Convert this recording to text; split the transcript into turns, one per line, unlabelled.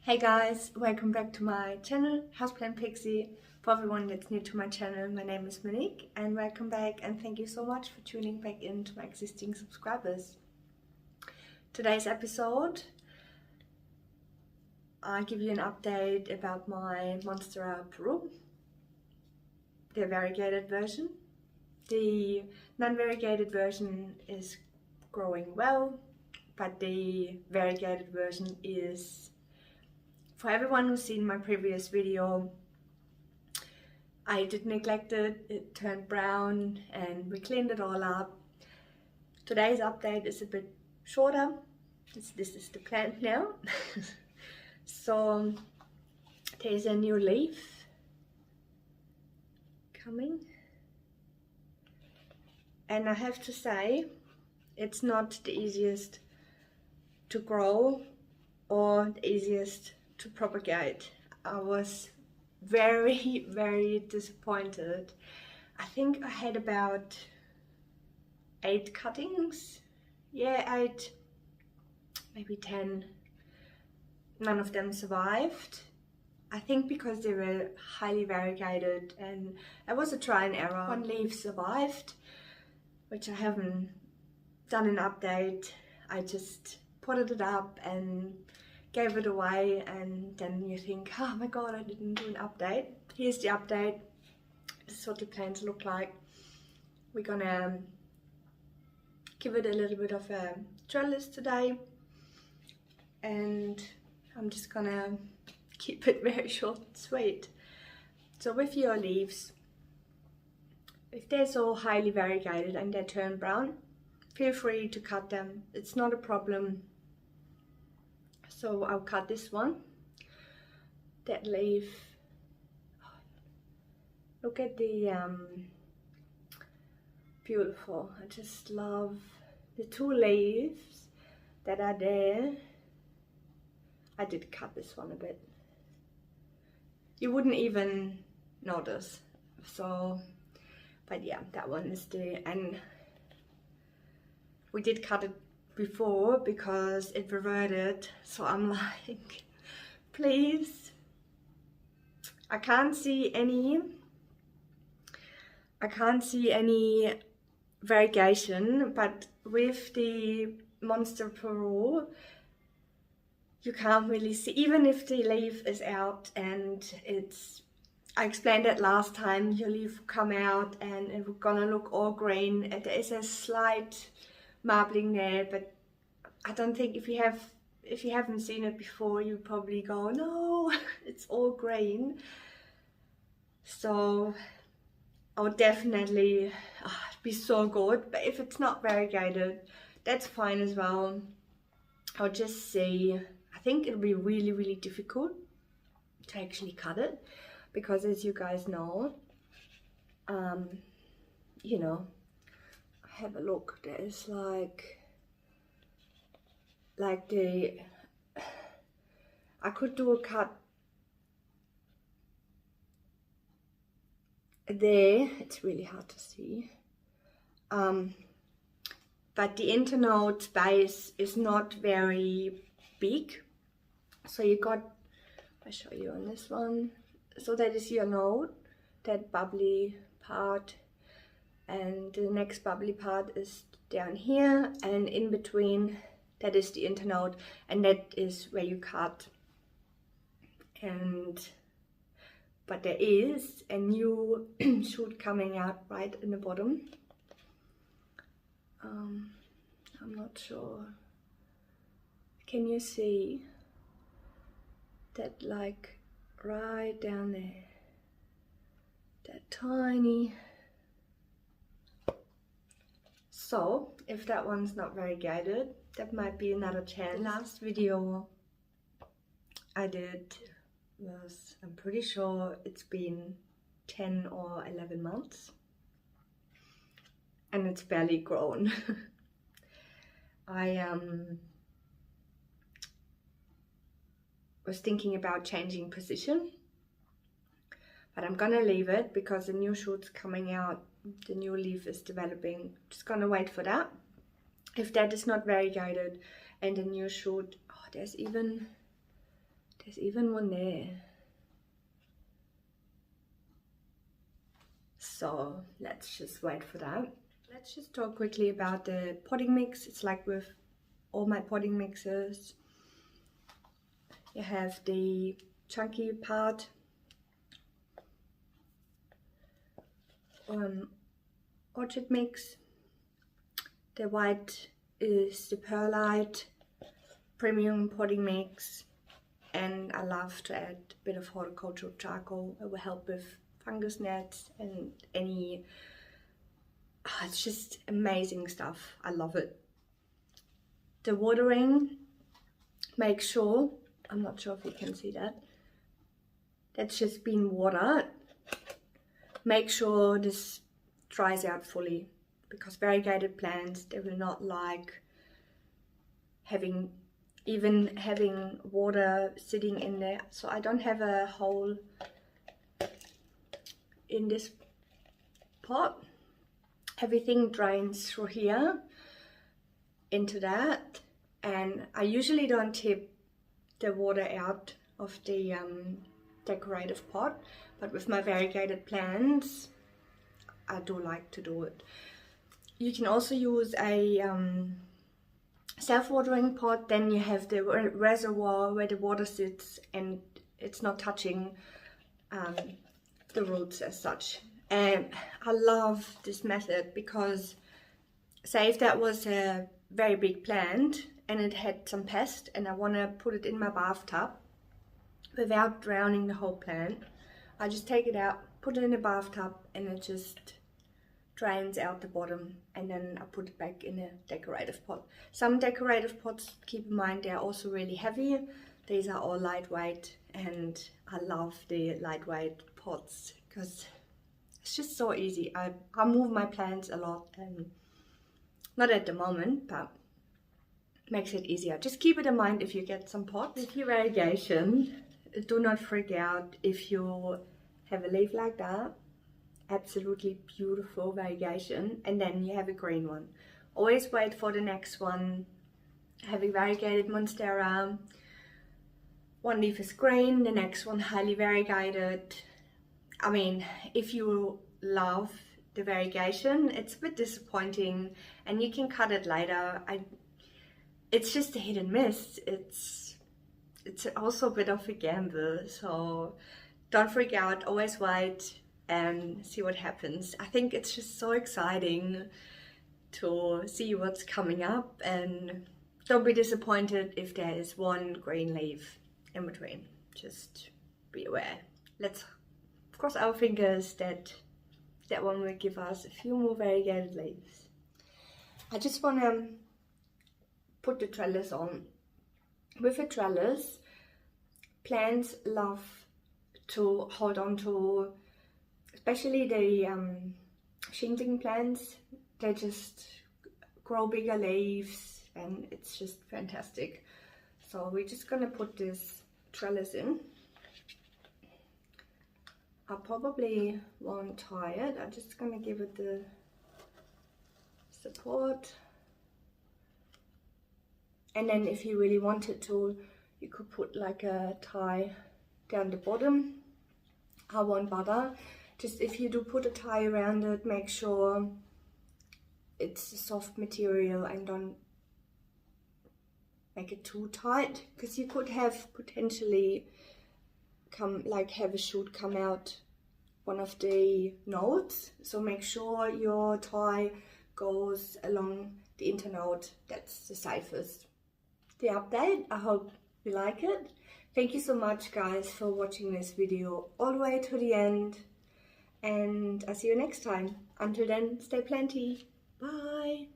Hey guys, welcome back to my channel, Houseplant Pixie. For everyone that's new to my channel, my name is Monique and welcome back, and thank you so much for tuning back in to my existing subscribers. Today's episode, I'll give you an update about my Monstera Peru, the variegated version. The non-variegated version is growing well, but the variegated version is, for everyone who's seen my previous video, I did neglect it, it turned brown and we cleaned it all up. Today's update is a bit shorter. This is the plant now. So there's a new leaf coming. And I have to say, it's not the easiest to grow or the easiest to propagate. I was very disappointed. I think I had about 8 cuttings. Yeah, 8, maybe 10. None of them survived. I think because they were highly variegated and it was a try and error. One leaf survived, which I haven't done an update. I just potted it up and gave it away, and then you think, oh my god, I didn't do an update. Here's the update. This is what the plants look like. We're gonna give it a little bit of a trellis today, and I'm just gonna keep it very short and sweet. So with your leaves, if they're so highly variegated and they turn brown, feel free to cut them. It's not a problem. So I'll cut this one. That leaf. Look at the beautiful. I just love the 2 leaves that are there. I did cut this one a bit. You wouldn't even notice. So, but yeah, that one is the, and we did cut it before because it reverted, so I'm like, please. I can't see any variegation, but with the Monstera Peru you can't really see, even if the leaf is out and it's, I explained that last time, your leaf will come out and it's gonna look all green. There is a slight marbling there, but I don't think, if you haven't seen it before, you probably go, no, it's all green. So I would definitely, it'd be so good, but if it's not variegated, that's fine as well. I'll just see. I think it'll be really difficult to actually cut it, because as you guys know, you know, have a look, there's like the, I could do a cut there, it's really hard to see, but the internode space is not very big. So you got, I'll show you on this one. So that is your node, that bubbly part, and the next bubbly part is down here, and in between that is the internode, and that is where you cut. And but there is a new shoot coming out right in the bottom. I'm not sure, can you see that, like right down there, that tiny. So if that one's not variegated, that might be another chance. The last video I did was, I'm pretty sure it's been 10 or 11 months and it's barely grown. I was thinking about changing position, but I'm gonna leave it because the new shoot's coming out, the new leaf is developing. Just gonna wait for that. If that is not variegated and the new shoot, oh, there's There's even one there. So let's just wait for that. Let's just talk quickly about the potting mix. It's like with all my potting mixes. You have the chunky part, orchid mix. The white is the perlite premium potting mix, and I love to add a bit of horticultural charcoal. It will help with fungus gnats and any, it's just amazing stuff. I love it. The watering, make sure, I'm not sure if you can see that, that's just been watered. Make sure this dries out fully, because variegated plants, they will not like having water sitting in there. So I don't have a hole in this pot. Everything drains through here into that, and I usually don't tip the water out of the decorative pot, but with my variegated plants I do like to do it. You can also use a self-watering pot, then you have the reservoir where the water sits and it's not touching the roots as such. And I love this method because, say if that was a very big plant and it had some pest and I want to put it in my bathtub without drowning the whole plant, I just take it out, put it in the bathtub, and it just drains out the bottom, and then I put it back in a decorative pot. Some decorative pots, keep in mind, they're also really heavy. These are all lightweight, and I love the lightweight pots because it's just so easy. I move my plants a lot, and not at the moment, but makes it easier. Just keep it in mind if you get some pots. With your variegation, do not freak out if you have a leaf like that. Absolutely beautiful variegation, and then you have a green one. Always wait for the next one. Have a variegated monstera. One leaf is green, the next one highly variegated. I mean, if you love the variegation, it's a bit disappointing, and you can cut it later. It's just a hit and miss. It's also a bit of a gamble, so don't freak out. Always wait and see what happens. I think it's just so exciting to see what's coming up, and don't be disappointed if there is one green leaf in between. Just be aware. Let's cross our fingers that that one will give us a few more variegated leaves. I just want to put the trellis on. With a trellis, plants love to hold on to, especially the shingling plants. They just grow bigger leaves, and it's just fantastic. So we're just gonna put this trellis in. I probably won't tie it. I'm just gonna give it the support. And then if you really wanted to, you could put like a tie down the bottom. I won't bother. Just if you do put a tie around it, make sure it's a soft material and don't make it too tight, because you could have potentially have a shoot come out one of the nodes. So make sure your tie goes along the internode. That's the safest. The update, I hope you like it. Thank you so much guys for watching this video all the way to the end, and I'll see you next time. Until then, stay planty. Bye.